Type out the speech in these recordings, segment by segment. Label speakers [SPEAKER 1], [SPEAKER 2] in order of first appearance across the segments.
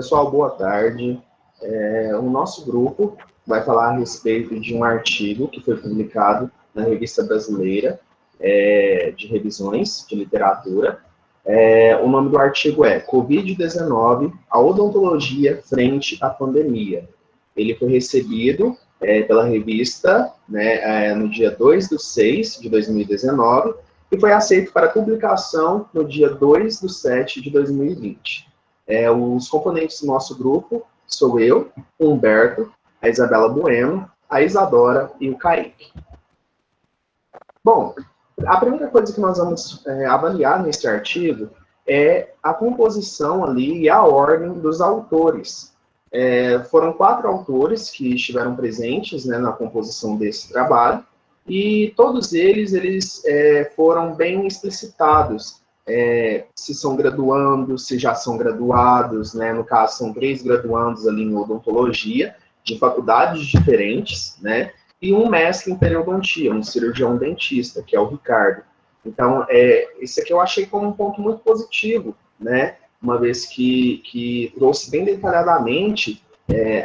[SPEAKER 1] Pessoal, boa tarde. O nosso grupo vai falar a respeito de um artigo que foi publicado na Revista Brasileira de Revisões de Literatura. O nome do artigo é Covid-19, a odontologia frente à pandemia. Ele foi recebido pela revista no dia 2/6 de 2019 e foi aceito para publicação no dia 2/7 de 2020. Os componentes do nosso grupo sou eu, o Humberto, a Isabela Bueno, a Isadora e o Kaique. Bom, a primeira coisa que nós vamos avaliar nesse artigo é a composição ali e a ordem dos autores. Foram 4 autores que estiveram presentes na composição desse trabalho, e todos eles foram bem explicitados, se são graduandos, se já são graduados, no caso são 3 graduandos ali em odontologia, de faculdades diferentes, e um mestre em periodontia, um cirurgião dentista, que é o Ricardo. Então, esse aqui eu achei como um ponto muito positivo, uma vez que trouxe bem detalhadamente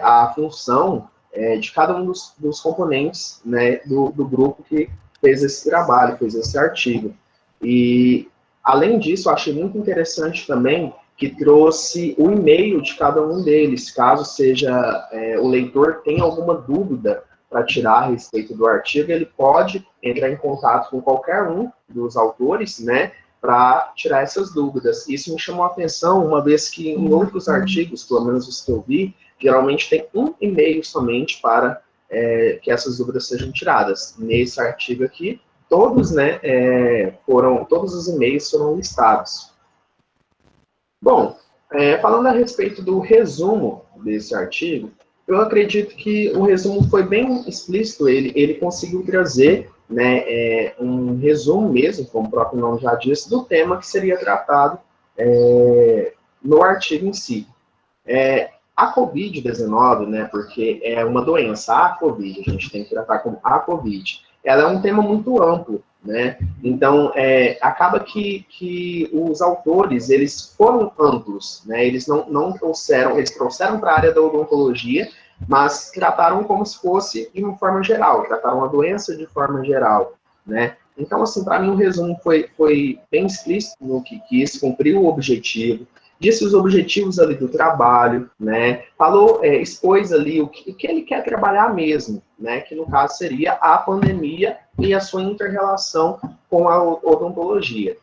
[SPEAKER 1] a função de cada um dos componentes do grupo que fez esse trabalho, fez esse artigo. E, além disso, eu achei muito interessante também que trouxe o e-mail de cada um deles, caso seja o leitor tenha alguma dúvida para tirar a respeito do artigo, ele pode entrar em contato com qualquer um dos autores, para tirar essas dúvidas. Isso me chamou a atenção, uma vez que em outros artigos, pelo menos os que eu vi, geralmente tem um e-mail somente para que essas dúvidas sejam tiradas. Nesse artigo aqui, todos, todos os e-mails foram listados. Bom, falando a respeito do resumo desse artigo, eu acredito que o resumo foi bem explícito, ele conseguiu trazer um resumo mesmo, como o próprio nome já disse, do tema que seria tratado no artigo em si. A Covid-19, porque é uma doença, a Covid, a gente tem que tratar como a Covid, ela é um tema muito amplo, Então, acaba que os autores, eles foram amplos, eles não trouxeram, eles trouxeram para a área da odontologia, mas trataram como se fosse de uma forma geral, trataram a doença de forma geral, Então, assim, para mim o resumo foi bem explícito no que quis, cumpriu o objetivo, disse os objetivos ali do trabalho, falou, expôs ali o que ele quer trabalhar mesmo, que no caso seria a pandemia e a sua inter-relação com a odontologia.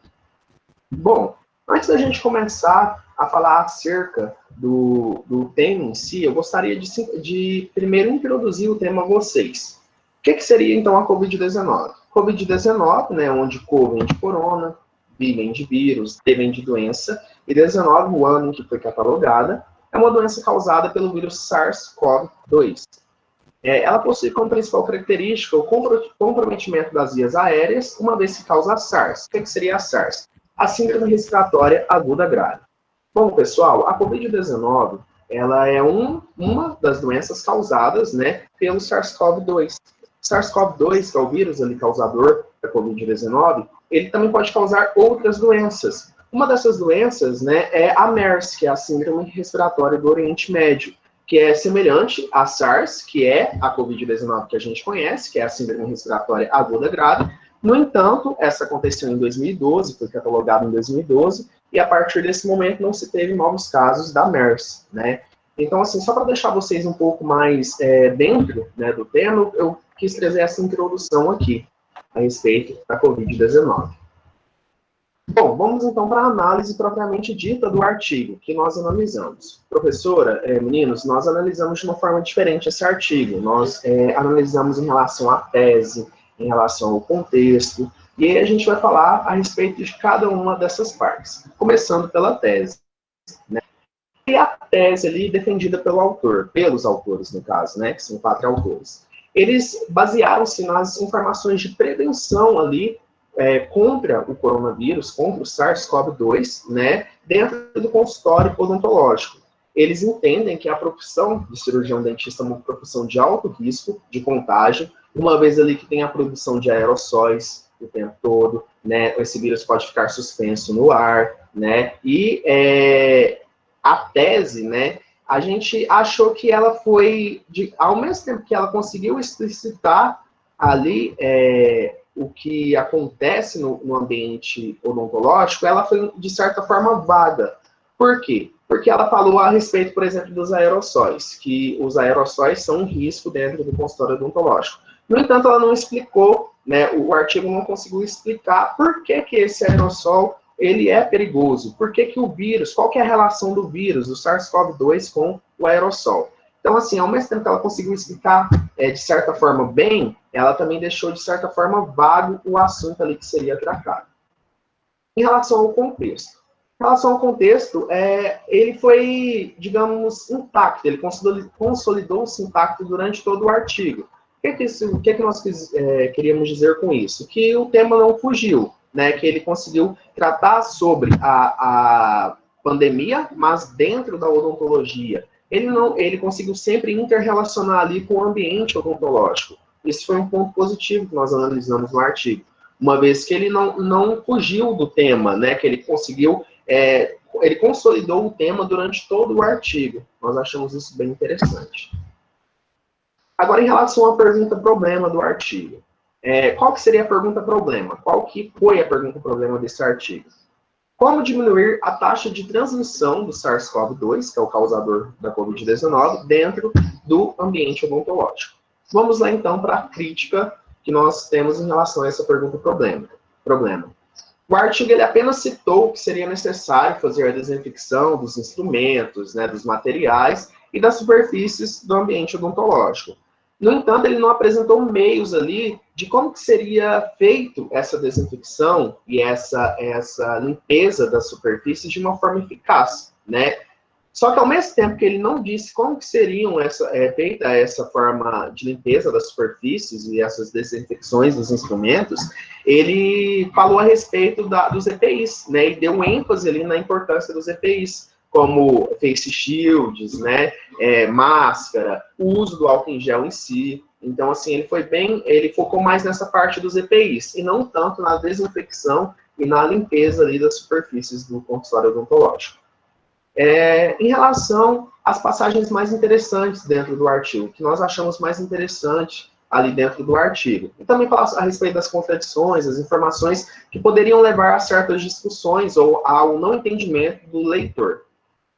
[SPEAKER 1] Bom, antes da gente começar a falar acerca do tema em si, eu gostaria de primeiro introduzir o tema a vocês. O que seria então a Covid-19? Covid-19, onde CO vem de corona, V vem de vírus, D vem de doença, e 19, o ano em que foi catalogada, é uma doença causada pelo vírus SARS-CoV-2. Ela possui como principal característica o comprometimento das vias aéreas, uma vez que causa a SARS. O que seria a SARS? A síndrome respiratória aguda grave. Bom, pessoal, a Covid-19, ela é uma das doenças causadas, pelo SARS-CoV-2. SARS-CoV-2, que é o vírus ali causador da Covid-19, ele também pode causar outras doenças. Uma dessas doenças, é a MERS, que é a síndrome respiratória do Oriente Médio, que é semelhante à SARS, que é a Covid-19 que a gente conhece, que é a síndrome respiratória aguda grave. No entanto, essa aconteceu em 2012, foi catalogada em 2012, e a partir desse momento não se teve novos casos da MERS, Então, assim, só para deixar vocês um pouco mais dentro do tema, eu quis trazer essa introdução aqui a respeito da Covid-19. Bom, vamos então para a análise propriamente dita do artigo que nós analisamos. Professora, meninos, nós analisamos de uma forma diferente esse artigo. Nós analisamos em relação à tese, em relação ao contexto, e aí a gente vai falar a respeito de cada uma dessas partes, começando pela tese. E a tese ali defendida pelo autor, pelos autores, no caso, que são 4 autores. Eles basearam-se nas informações de prevenção ali contra o coronavírus, contra o SARS-CoV-2, dentro do consultório odontológico. Eles entendem que a profissão de cirurgião dentista é uma profissão de alto risco de contágio, uma vez ali que tem a produção de aerossóis o tempo todo, esse vírus pode ficar suspenso no ar, e a tese, né, a gente achou que ela foi, ao mesmo tempo que ela conseguiu explicitar ali o que acontece no ambiente odontológico, ela foi, de certa forma, vaga. Por quê? Porque ela falou a respeito, por exemplo, dos aerossóis, que os aerossóis são um risco dentro do consultório odontológico. No entanto, ela não explicou, né, o artigo não conseguiu explicar por que esse aerossol ele é perigoso, por que o vírus, qual que é a relação do vírus, do SARS-CoV-2 com o aerossol. Então, assim, ao mesmo tempo que ela conseguiu explicar de certa forma bem, ela também deixou de certa forma vago o assunto ali que seria tratado. Em relação ao contexto. Em relação ao contexto, ele foi, digamos, intacto, ele consolidou esse impacto durante todo o artigo. O que nós queríamos dizer com isso? Que o tema não fugiu, né? Que ele conseguiu tratar sobre a pandemia, mas dentro da odontologia. Ele conseguiu sempre interrelacionar ali com o ambiente odontológico. Isso foi um ponto positivo que nós analisamos no artigo, uma vez que ele não fugiu do tema, né? Que ele conseguiu, ele consolidou o tema durante todo o artigo. Nós achamos isso bem interessante. Agora, em relação à pergunta-problema do artigo. Qual que seria a pergunta-problema? Qual que foi a pergunta-problema desse artigo? Como diminuir a taxa de transmissão do SARS-CoV-2, que é o causador da COVID-19, dentro do ambiente odontológico? Vamos lá, então, para a crítica que nós temos em relação a essa pergunta-problema. O artigo ele apenas citou que seria necessário fazer a desinfecção dos instrumentos, né, dos materiais e das superfícies do ambiente odontológico. No entanto, ele não apresentou meios ali de como que seria feito essa desinfecção e essa limpeza das superfícies de uma forma eficaz, né? Só que ao mesmo tempo que ele não disse como que seriam feita essa forma de limpeza das superfícies e essas desinfecções dos instrumentos, ele falou a respeito dos EPIs, né? E deu ênfase ali na importância dos EPIs, como face shields, né? Máscara, o uso do álcool em gel em si. Então, assim, ele focou mais nessa parte dos EPIs, e não tanto na desinfecção e na limpeza ali das superfícies do consultório odontológico. Em relação às passagens mais interessantes dentro do artigo, que nós achamos mais interessante ali dentro do artigo. E também falar a respeito das contradições, as informações que poderiam levar a certas discussões ou ao não entendimento do leitor.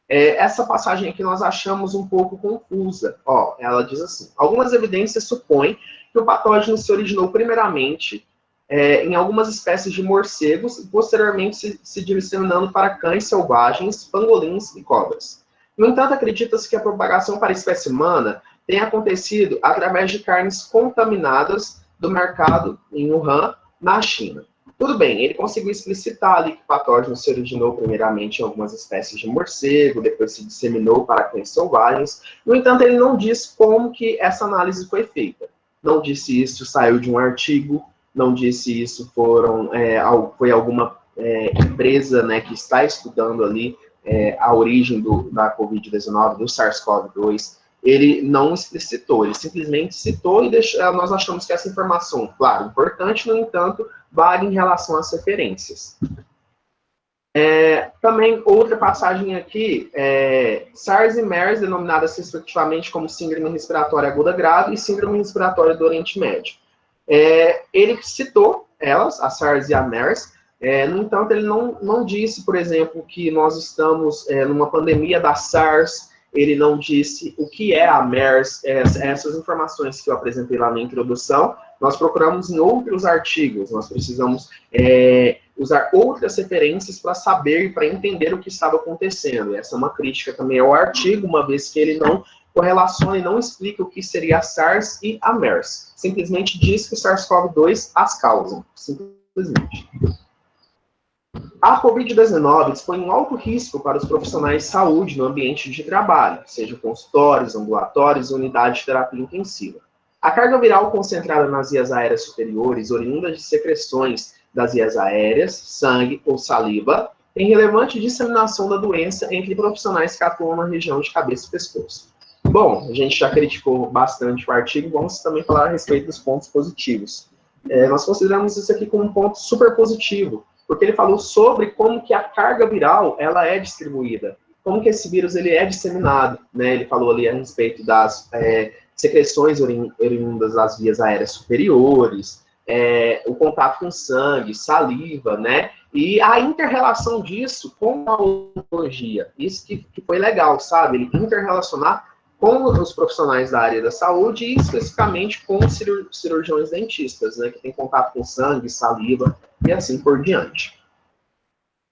[SPEAKER 1] Essa passagem aqui nós achamos um pouco confusa. Ela diz assim: algumas evidências supõem que o patógeno se originou primeiramente em algumas espécies de morcegos e posteriormente se disseminando para cães selvagens, pangolins e cobras. No entanto, acredita-se que a propagação para a espécie humana tenha acontecido através de carnes contaminadas do mercado em Wuhan, na China. Tudo bem, ele conseguiu explicitar ali que o patógeno se originou primeiramente em algumas espécies de morcego, depois se disseminou para cães selvagens. No entanto, ele não diz como que essa análise foi feita. Não disse isso, saiu de um artigo, não disse isso, foi alguma empresa, né, que está estudando ali a origem da Covid-19, do SARS-CoV-2. Ele não explicitou, ele simplesmente citou e nós achamos que essa informação, claro, importante, no entanto, vaga em relação às referências. Também, outra passagem aqui, SARS e MERS, denominadas respectivamente como síndrome respiratória aguda grave e síndrome respiratória do Oriente Médio. Ele citou elas, a SARS e a MERS, no entanto, ele não disse, por exemplo, que nós estamos numa pandemia da SARS, ele não disse o que é a MERS, essas informações que eu apresentei lá na introdução, nós procuramos em outros artigos, nós precisamos usar outras referências para saber e para entender o que estava acontecendo. Essa é uma crítica também ao artigo, uma vez que ele não correlaciona e não explica o que seria a SARS e a MERS. Simplesmente diz que o SARS-CoV-2 as causam, simplesmente. A Covid-19 dispõe um alto risco para os profissionais de saúde no ambiente de trabalho, seja consultórios, ambulatórios e unidade de terapia intensiva. A carga viral concentrada nas vias aéreas superiores, oriundas de secreções das vias aéreas, sangue ou saliva, tem relevante disseminação da doença entre profissionais que atuam na região de cabeça e pescoço. Bom, a gente já criticou bastante o artigo, vamos também falar a respeito dos pontos positivos. Nós consideramos isso aqui como um ponto super positivo, porque ele falou sobre como que a carga viral ela é distribuída. como que esse vírus ele é disseminado, né? Ele falou ali a respeito das secreções oriundas das vias aéreas superiores, o contato com sangue, saliva, né? E a inter-relação disso com a odontologia. Isso que foi legal, sabe? Ele interrelacionar com os profissionais da área da saúde e especificamente com os cirurgiões dentistas, né? Que tem contato com sangue, saliva e assim por diante.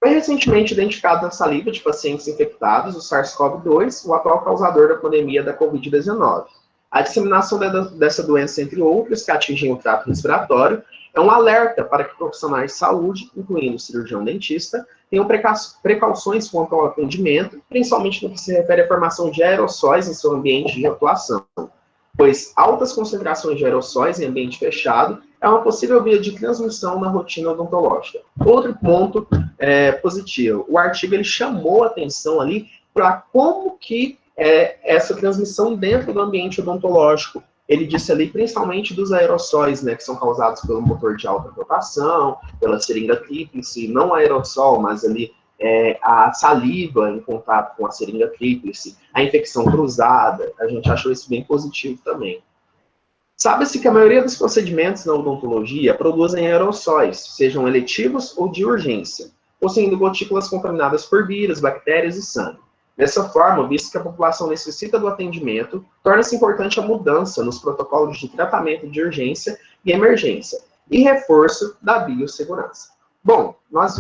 [SPEAKER 1] Foi recentemente identificado na saliva de pacientes infectados, o SARS-CoV-2, o atual causador da pandemia da Covid-19. A disseminação dessa doença, entre outros, que atingem o trato respiratório, é um alerta para que profissionais de saúde, incluindo o cirurgião dentista, tenham precauções quanto ao atendimento, principalmente no que se refere à formação de aerossóis em seu ambiente de atuação, pois altas concentrações de aerossóis em ambiente fechado é uma possível via de transmissão na rotina odontológica. Outro ponto positivo, o artigo ele chamou a atenção ali para como que essa transmissão dentro do ambiente odontológico. Ele disse ali principalmente dos aerossóis, né, que são causados pelo motor de alta rotação, pela seringa tríplice, não aerossol, mas ali a saliva em contato com a seringa tríplice, a infecção cruzada, a gente achou isso bem positivo também. Sabe-se que a maioria dos procedimentos na odontologia produzem aerossóis, sejam eletivos ou de urgência, possuindo gotículas contaminadas por vírus, bactérias e sangue. Dessa forma, visto que a população necessita do atendimento, torna-se importante a mudança nos protocolos de tratamento de urgência e emergência e reforço da biossegurança. Bom, nós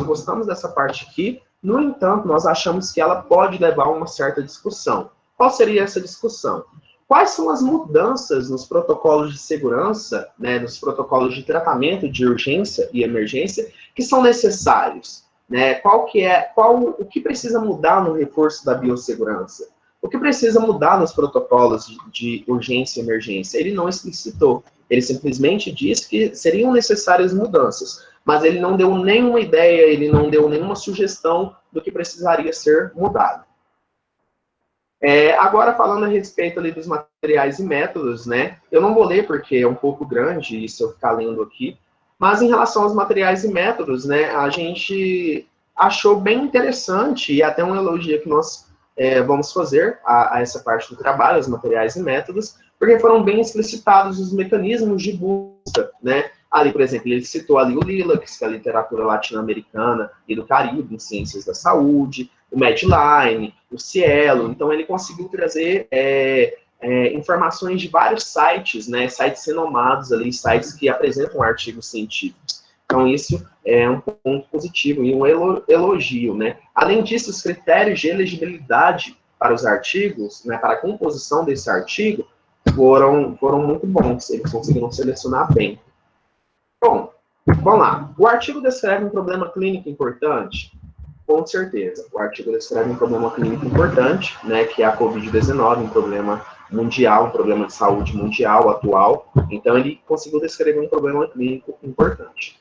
[SPEAKER 1] gostamos dessa parte aqui, no entanto, nós achamos que ela pode levar a uma certa discussão. Qual seria essa discussão? Quais são as mudanças nos protocolos de segurança, né, nos protocolos de tratamento de urgência e emergência que são necessários? Né? O que precisa mudar no reforço da biossegurança? O que precisa mudar nos protocolos de urgência e emergência? Ele não explicitou. Ele simplesmente disse que seriam necessárias mudanças, mas ele não deu nenhuma ideia, ele não deu nenhuma sugestão do que precisaria ser mudado. Agora, falando a respeito ali dos materiais e métodos, né? Eu não vou ler porque é um pouco grande, se eu ficar lendo aqui, mas em relação aos materiais e métodos, né, a gente achou bem interessante, e até um elogio que nós vamos fazer a essa parte do trabalho, os materiais e métodos, porque foram bem explicitados os mecanismos de busca, né? Ali, por exemplo, ele citou ali o LILAC, que é a literatura latino-americana e do Caribe, em ciências da saúde, o Medline, o Cielo, então ele conseguiu trazer informações de vários sites, né, sites renomados ali, sites que apresentam artigos científicos. Então isso é um ponto positivo e um elogio, né. Além disso, os critérios de elegibilidade para os artigos, né, para a composição desse artigo, foram muito bons, eles conseguiram selecionar bem. Bom, vamos lá. O artigo descreve um problema clínico importante? Com certeza. O artigo descreve um problema clínico importante, né, que é a Covid-19, um problema mundial, um problema de saúde mundial atual. Então, ele conseguiu descrever um problema clínico importante.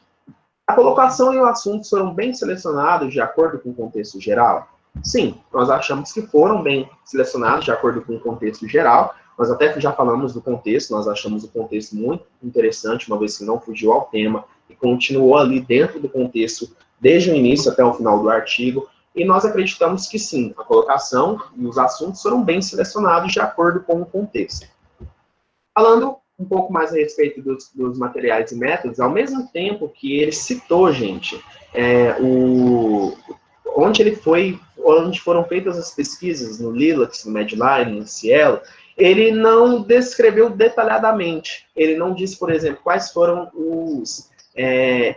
[SPEAKER 1] A colocação e o assunto foram bem selecionados de acordo com o contexto geral? Sim, nós achamos que foram bem selecionados de acordo com o contexto geral. Nós até já falamos do contexto, nós achamos o contexto muito interessante, uma vez que não fugiu ao tema e continuou ali dentro do contexto desde o início até o final do artigo, e nós acreditamos que sim, a colocação e os assuntos foram bem selecionados de acordo com o contexto. Falando um pouco mais a respeito dos materiais e métodos, ao mesmo tempo que ele citou, gente, onde foram feitas as pesquisas, no LILAC, no Medline, no Cielo, ele não descreveu detalhadamente. Ele não disse, por exemplo, quais foram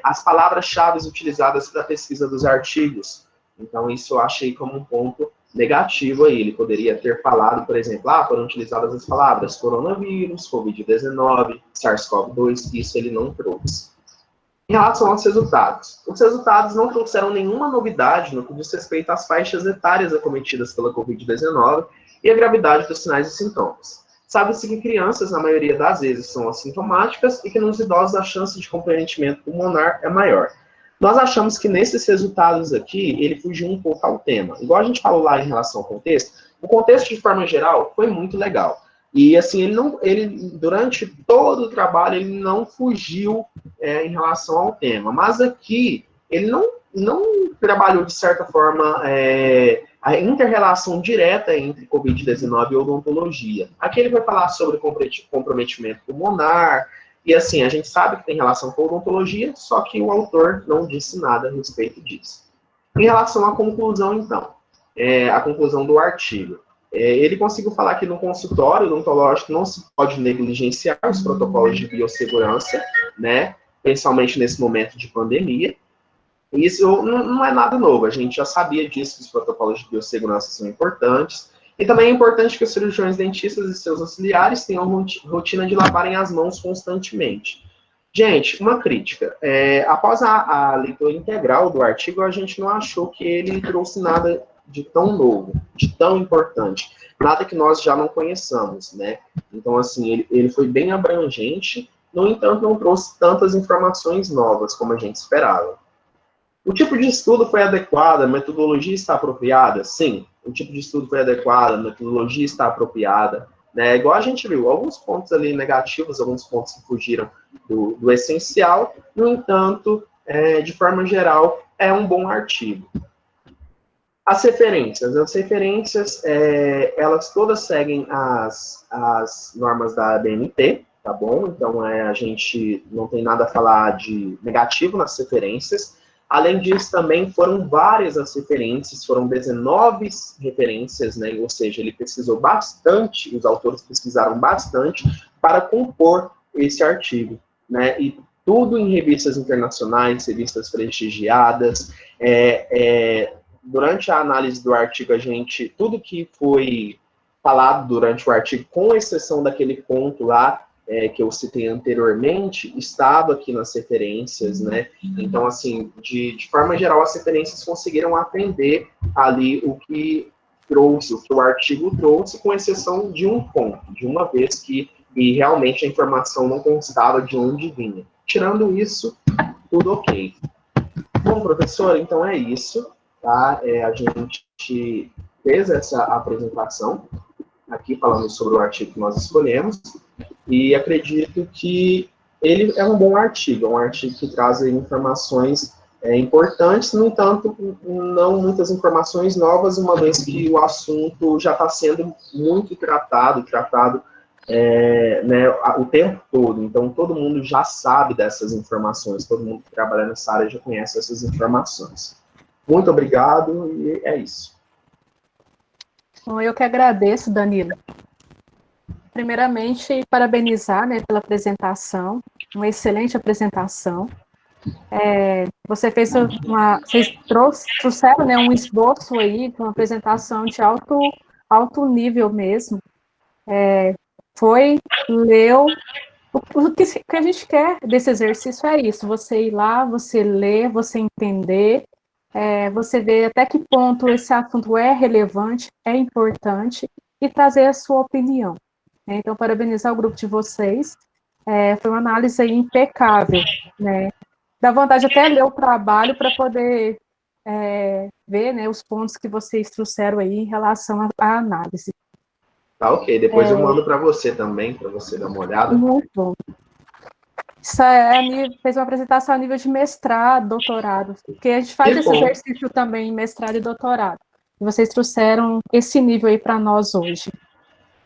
[SPEAKER 1] as palavras-chave utilizadas para a pesquisa dos artigos. Então, isso eu achei como um ponto negativo aí. Ele poderia ter falado, por exemplo, foram utilizadas as palavras coronavírus, Covid-19, SARS-CoV-2, isso ele não trouxe. Em relação aos resultados, os resultados não trouxeram nenhuma novidade no que diz respeito às faixas etárias acometidas pela Covid-19 e a gravidade dos sinais e sintomas. Sabe-se que crianças, na maioria das vezes, são assintomáticas e que nos idosos a chance de comprometimento pulmonar é maior. Nós achamos que nesses resultados aqui, ele fugiu um pouco ao tema. Igual a gente falou lá em relação ao contexto, o contexto, de forma geral, foi muito legal. E, assim, durante todo o trabalho, ele não fugiu em relação ao tema. Mas aqui, ele não trabalhou, de certa forma, a inter-relação direta entre Covid-19 e odontologia. Aqui ele vai falar sobre comprometimento pulmonar, e assim, a gente sabe que tem relação com odontologia, só que o autor não disse nada a respeito disso. Em relação à conclusão, então, a conclusão do artigo. Ele conseguiu falar que no consultório odontológico não se pode negligenciar os protocolos de biossegurança, né, principalmente nesse momento de pandemia. Isso não é nada novo, a gente já sabia disso, que os protocolos de biossegurança são importantes, e também é importante que os cirurgiões dentistas e seus auxiliares tenham rotina de lavarem as mãos constantemente. Gente, uma crítica. Após a leitura integral do artigo, a gente não achou que ele trouxe nada de tão novo, de tão importante, nada que nós já não conheçamos, né? Então, assim, ele foi bem abrangente, no entanto, não trouxe tantas informações novas como a gente esperava. O tipo de estudo foi adequado, a metodologia está apropriada? Sim, o tipo de estudo foi adequado, a metodologia está apropriada. Né? Igual a gente viu, alguns pontos ali negativos, alguns pontos que fugiram do essencial, no entanto, de forma geral, é um bom artigo. As referências, elas todas seguem as normas da ABNT, tá bom? Então, a gente não tem nada a falar de negativo nas referências. Além disso, também foram várias as referências, foram 19 referências, né? Ou seja, ele pesquisou bastante, os autores pesquisaram bastante para compor esse artigo, né? E tudo em revistas internacionais, revistas prestigiadas. Durante a análise do artigo, tudo que foi falado durante o artigo, com exceção daquele ponto lá, que eu citei anteriormente, estava aqui nas referências, né? Então, assim, de forma geral, as referências conseguiram atender ali o que o artigo trouxe, com exceção de um ponto, de uma vez que realmente a informação não constava de onde vinha. Tirando isso, tudo ok. Bom, professor, então é isso, tá? A gente fez essa apresentação aqui falando sobre o artigo que nós escolhemos, e acredito que ele é um bom artigo, é um artigo que traz informações importantes, no entanto, não muitas informações novas, uma vez que o assunto já está sendo muito tratado né, o tempo todo, então todo mundo já sabe dessas informações, todo mundo que trabalha nessa área já conhece essas informações. Muito obrigado, e é isso.
[SPEAKER 2] Bom, eu que agradeço, Danilo. Primeiramente, parabenizar, né, pela apresentação, uma excelente apresentação. Vocês trouxeram, né, um esboço aí, uma apresentação de alto nível mesmo. Leu. O que a gente quer desse exercício é isso, você ir lá, você ler, você entender, você ver até que ponto esse assunto é relevante, é importante, e trazer a sua opinião. Então, parabenizar o grupo de vocês, foi uma análise aí impecável, né? Dá vontade até ler o trabalho para poder ver, né, os pontos que vocês trouxeram aí em relação à análise.
[SPEAKER 1] Tá ok, depois eu mando para você também, para você dar uma olhada.
[SPEAKER 2] Muito bom. Isso fez uma apresentação a nível de mestrado, doutorado, porque a gente faz esse exercício também em mestrado e doutorado. E vocês trouxeram esse nível aí para nós hoje.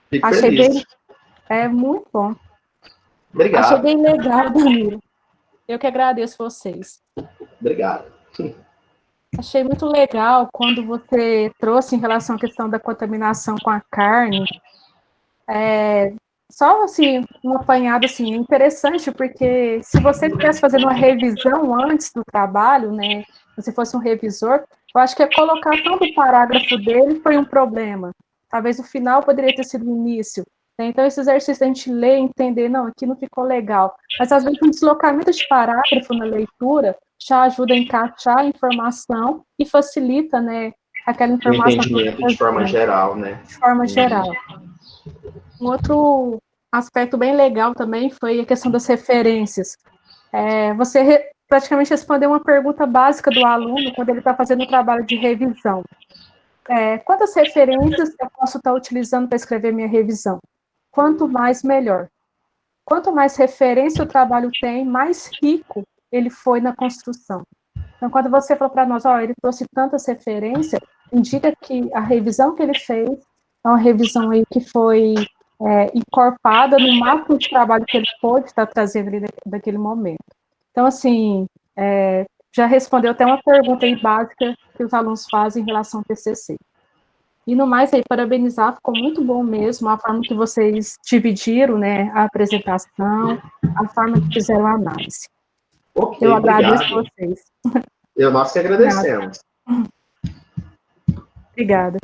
[SPEAKER 1] Fico feliz.
[SPEAKER 2] Muito bom.
[SPEAKER 1] Obrigado.
[SPEAKER 2] Achei bem legal, Danilo. Eu que agradeço vocês.
[SPEAKER 1] Obrigado.
[SPEAKER 2] Achei muito legal quando você trouxe em relação à questão da contaminação com a carne. Só, assim, um apanhado, assim, interessante, porque se você estivesse fazendo uma revisão antes do trabalho, né, se fosse um revisor, eu acho que a colocação do parágrafo dele foi um problema. Talvez o final poderia ter sido o início. Né? Então, esse exercício da gente ler, entender, não, aqui não ficou legal. Mas, às vezes, um deslocamento de parágrafo na leitura já ajuda a encaixar a informação e facilita, né, aquela informação.
[SPEAKER 1] O entendimento de forma geral, né?
[SPEAKER 2] De forma geral. Um outro aspecto bem legal também foi a questão das referências. Você praticamente respondeu uma pergunta básica do aluno quando ele está fazendo o trabalho de revisão. Quantas referências eu posso estar utilizando para escrever minha revisão? Quanto mais, melhor. Quanto mais referência o trabalho tem, mais rico ele foi na construção. Então, quando você falou para nós, ele trouxe tantas referências, indica que a revisão que ele fez é uma revisão aí que foi encorpada no máximo de trabalho que ele pôde estar trazendo ali daquele momento. Então, assim, já respondeu até uma pergunta aí básica que os alunos fazem em relação ao TCC. E no mais, aí, parabenizar, ficou muito bom mesmo a forma que vocês dividiram, né, a apresentação, a forma que fizeram a análise.
[SPEAKER 1] Ok,
[SPEAKER 2] Eu agradeço
[SPEAKER 1] obrigado.
[SPEAKER 2] a vocês.
[SPEAKER 1] Nós que agradecemos.
[SPEAKER 2] Obrigada.